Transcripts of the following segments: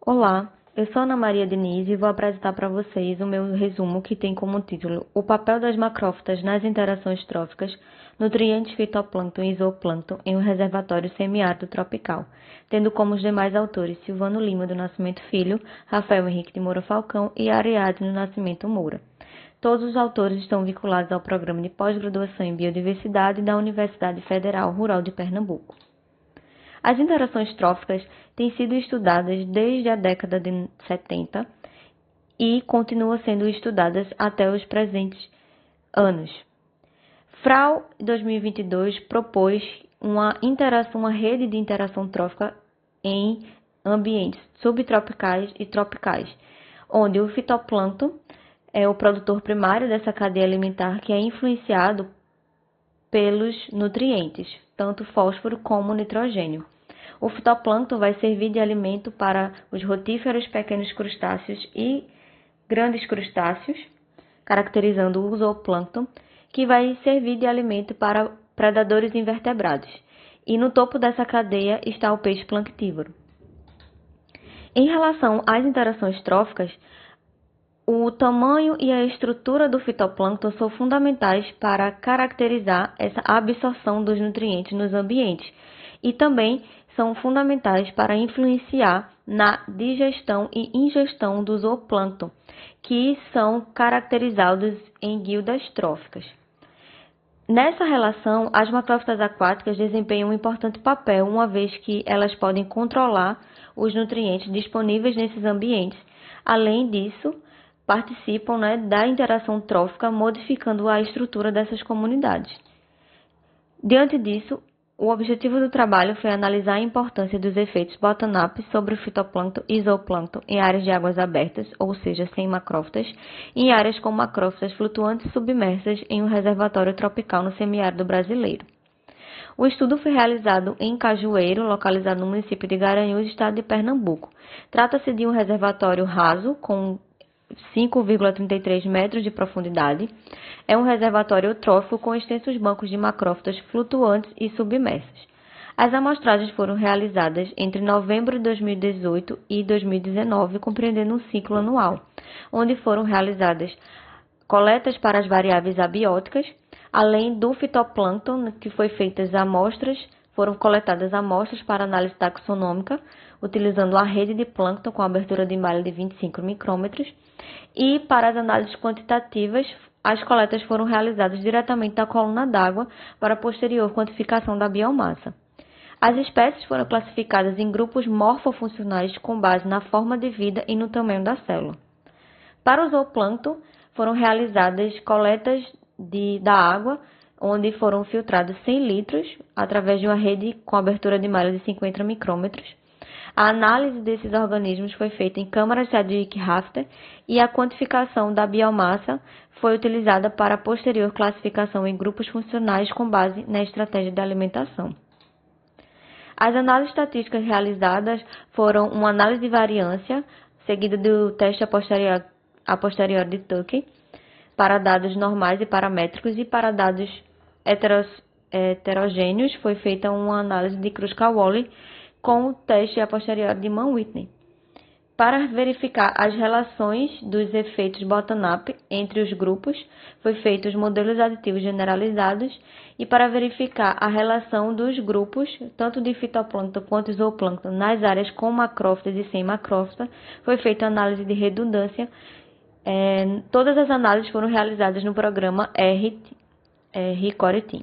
Olá, eu sou Ana Maria Diniz e vou apresentar para vocês o meu resumo que tem como título O papel das macrófitas nas interações tróficas, nutrientes fitoplâncton e zooplâncton em um reservatório semiárido tropical, tendo como os demais autores Silvano Lima do Nascimento Filho, Rafael Henrique de Moura Falcão e Ariadne do Nascimento Moura. Todos os autores estão vinculados ao programa de pós-graduação em Biodiversidade da Universidade Federal Rural de Pernambuco. As interações tróficas têm sido estudadas desde a década de 70 e continuam sendo estudadas até os presentes anos. FRAU 2022 propôs uma rede de interação trófica em ambientes subtropicais e tropicais, onde o fitoplâncton é o produtor primário dessa cadeia alimentar que é influenciado pelos nutrientes, tanto fósforo como nitrogênio. O fitoplâncton vai servir de alimento para os rotíferos, pequenos crustáceos e grandes crustáceos, caracterizando o zooplâncton, que vai servir de alimento para predadores invertebrados. E no topo dessa cadeia está o peixe planctívoro. Em relação às interações tróficas, o tamanho e a estrutura do fitoplâncton são fundamentais para caracterizar essa absorção dos nutrientes nos ambientes e também são fundamentais para influenciar na digestão e ingestão do zooplâncton, que são caracterizados em guildas tróficas. Nessa relação, as macrófitas aquáticas desempenham um importante papel, uma vez que elas podem controlar os nutrientes disponíveis nesses ambientes. Além disso, participam da interação trófica, modificando a estrutura dessas comunidades. Diante disso, o objetivo do trabalho foi analisar a importância dos efeitos bottom-up sobre o fitoplâncton e zooplâncton em áreas de águas abertas, ou seja, sem macrófitas, e em áreas com macrófitas flutuantes submersas em um reservatório tropical no semiárido brasileiro. O estudo foi realizado em Cajueiro, localizado no município de Garanhuns, estado de Pernambuco. Trata-se de um reservatório raso, com 5,33 metros de profundidade. É um reservatório eutrófico com extensos bancos de macrófitas flutuantes e submersas. As amostragens foram realizadas entre novembro de 2018 e 2019, compreendendo um ciclo anual, onde foram realizadas coletas para as variáveis abióticas, além do fitoplâncton, que foram coletadas amostras para análise taxonômica, utilizando a rede de plâncton com abertura de malha de 25 micrômetros, e para as análises quantitativas, as coletas foram realizadas diretamente da coluna d'água para posterior quantificação da biomassa. As espécies foram classificadas em grupos morfofuncionais com base na forma de vida e no tamanho da célula. Para o zooplâncton, foram realizadas coletas da água, onde foram filtrados 100 litros através de uma rede com abertura de malha de 50 micrômetros. A análise desses organismos foi feita em câmaras Chadwick-Rafter e a quantificação da biomassa foi utilizada para a posterior classificação em grupos funcionais com base na estratégia de alimentação. As análises estatísticas realizadas foram uma análise de variância, seguida do teste a posteriori de Tukey, para dados normais e paramétricos, e para dados heterogêneos foi feita uma análise de Kruskal-Wallis com o teste a posteriori de Mann-Whitney. Para verificar as relações dos efeitos bottom-up entre os grupos, foi feito os modelos aditivos generalizados, e para verificar a relação dos grupos, tanto de fitoplâncton quanto zooplâncton, nas áreas com macrófitas e sem macrófita, foi feita a análise de redundância. Todas as análises foram realizadas no programa RCORE-Team.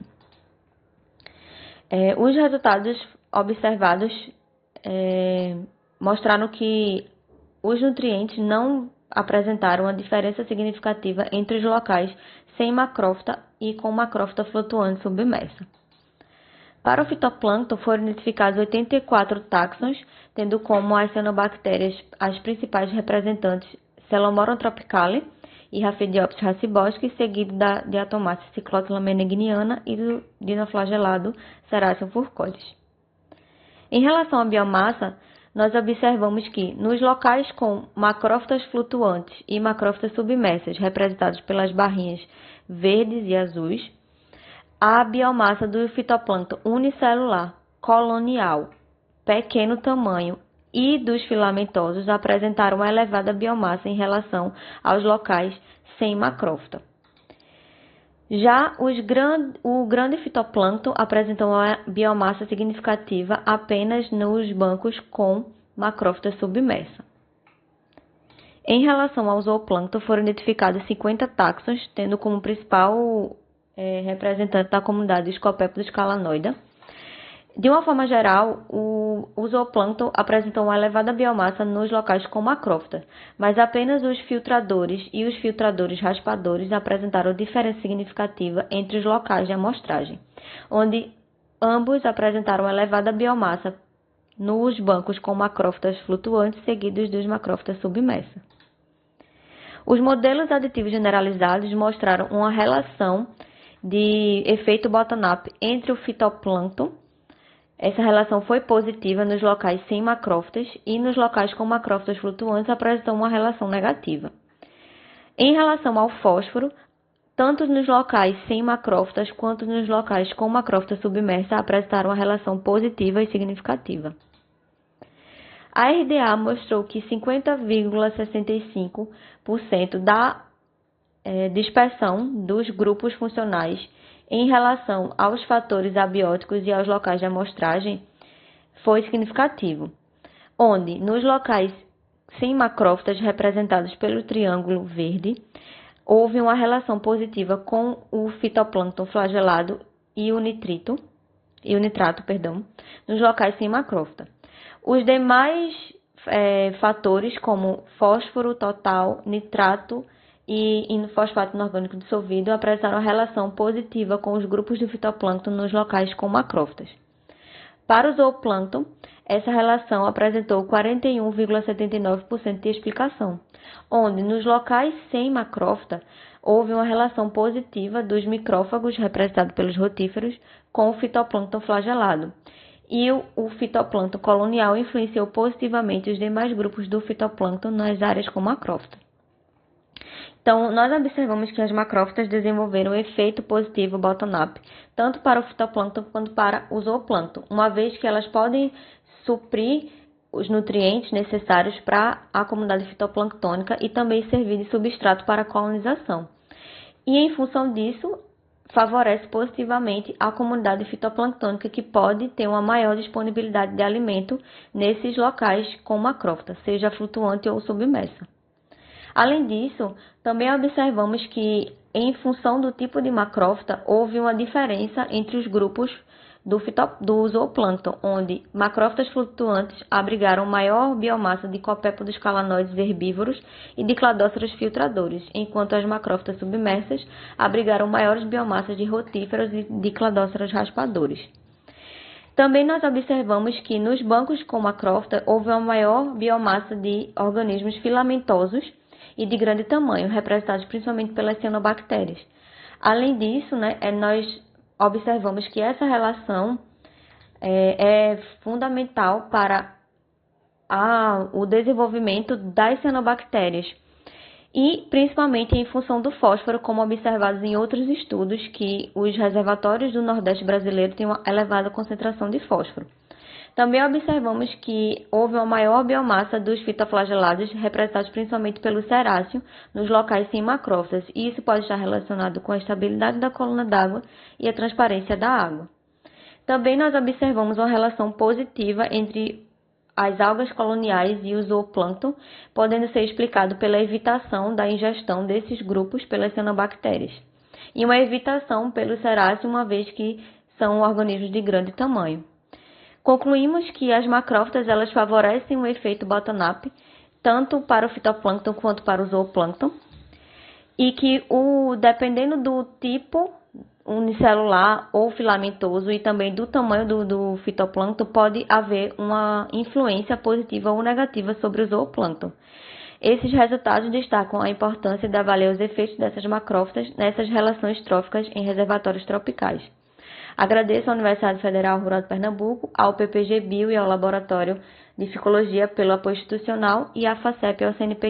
Os resultados observados mostraram que os nutrientes não apresentaram uma diferença significativa entre os locais sem macrófita e com macrófita flutuante submersa. Para o fitoplâncton foram identificados 84 táxons, tendo como as cianobactérias as principais representantes Celomoron tropicale e Rhaphidiopsis raceboschi, seguido da Diatomata cyclothila menegniana e do dinoflagelado Serratium furcoides. Em relação à biomassa, nós observamos que nos locais com macrófitas flutuantes e macrófitas submersas, representados pelas barrinhas verdes e azuis, a biomassa do fitoplâncton unicelular, colonial, pequeno tamanho e dos filamentosos apresentaram uma elevada biomassa em relação aos locais sem macrófita. Já o grande fitoplâncton apresentou uma biomassa significativa apenas nos bancos com macrófita submersa. Em relação ao zooplâncton, foram identificados 50 táxons, tendo como principal representante da comunidade o Scopepodus calanoida. De uma forma geral, o zooplâncton apresentou uma elevada biomassa nos locais com macrófita, mas apenas os filtradores e os filtradores raspadores apresentaram diferença significativa entre os locais de amostragem, onde ambos apresentaram elevada biomassa nos bancos com macrófitas flutuantes seguidos dos macrófitas submersas. Os modelos aditivos generalizados mostraram uma relação de efeito bottom-up entre o fitoplâncton. Essa relação foi positiva nos locais sem macrófitas e nos locais com macrófitas flutuantes apresentou uma relação negativa. Em relação ao fósforo, tanto nos locais sem macrófitas quanto nos locais com macrófita submersa apresentaram uma relação positiva e significativa. A RDA mostrou que 50,65% da dispersão dos grupos funcionais em relação aos fatores abióticos e aos locais de amostragem foi significativo, onde nos locais sem macrófitas representados pelo triângulo verde, houve uma relação positiva com o fitoplâncton flagelado e o nitrato, nos locais sem macrófita. Os demais fatores, como fósforo total, nitrato e fosfato inorgânico dissolvido, apresentaram uma relação positiva com os grupos de fitoplâncton nos locais com macrófitas. Para o zooplâncton, essa relação apresentou 41,79% de explicação, onde nos locais sem macrófita houve uma relação positiva dos micrófagos, representados pelos rotíferos, com o fitoplâncton flagelado, e o fitoplâncton colonial influenciou positivamente os demais grupos do fitoplâncton nas áreas com macrófita. Então, nós observamos que as macrófitas desenvolveram um efeito positivo bottom-up, tanto para o fitoplâncton quanto para o zooplâncton, uma vez que elas podem suprir os nutrientes necessários para a comunidade fitoplânctônica e também servir de substrato para a colonização. E, em função disso, favorece positivamente a comunidade fitoplânctônica, que pode ter uma maior disponibilidade de alimento nesses locais com macrófita, seja flutuante ou submersa. Além disso, também observamos que, em função do tipo de macrófita, houve uma diferença entre os grupos do zooplâncton, onde macrófitas flutuantes abrigaram maior biomassa de copépodos calanoides herbívoros e de cladóceros filtradores, enquanto as macrófitas submersas abrigaram maiores biomassas de rotíferos e de cladóceros raspadores. Também nós observamos que nos bancos com macrófita houve uma maior biomassa de organismos filamentosos e de grande tamanho, representados principalmente pelas cianobactérias. Além disso, nós observamos que essa relação é fundamental para o desenvolvimento das cianobactérias e principalmente em função do fósforo, como observados em outros estudos, que os reservatórios do Nordeste brasileiro têm uma elevada concentração de fósforo. Também observamos que houve uma maior biomassa dos fitoflagelados, representados principalmente pelo ceráceo, nos locais sem macrófitas, e isso pode estar relacionado com a estabilidade da coluna d'água e a transparência da água. Também nós observamos uma relação positiva entre as algas coloniais e o zooplâncton, podendo ser explicado pela evitação da ingestão desses grupos pelas cianobactérias, e uma evitação pelo ceráceo, uma vez que são organismos de grande tamanho. Concluímos que as macrófitas elas favorecem o efeito bottom-up, tanto para o fitoplâncton quanto para o zooplâncton, e que, dependendo do tipo unicelular ou filamentoso e também do tamanho do fitoplâncton, pode haver uma influência positiva ou negativa sobre o zooplâncton. Esses resultados destacam a importância de avaliar os efeitos dessas macrófitas nessas relações tróficas em reservatórios tropicais. Agradeço à Universidade Federal Rural de Pernambuco, ao PPG Bio e ao Laboratório de Ficologia pelo apoio institucional e à FACEP e ao CNPq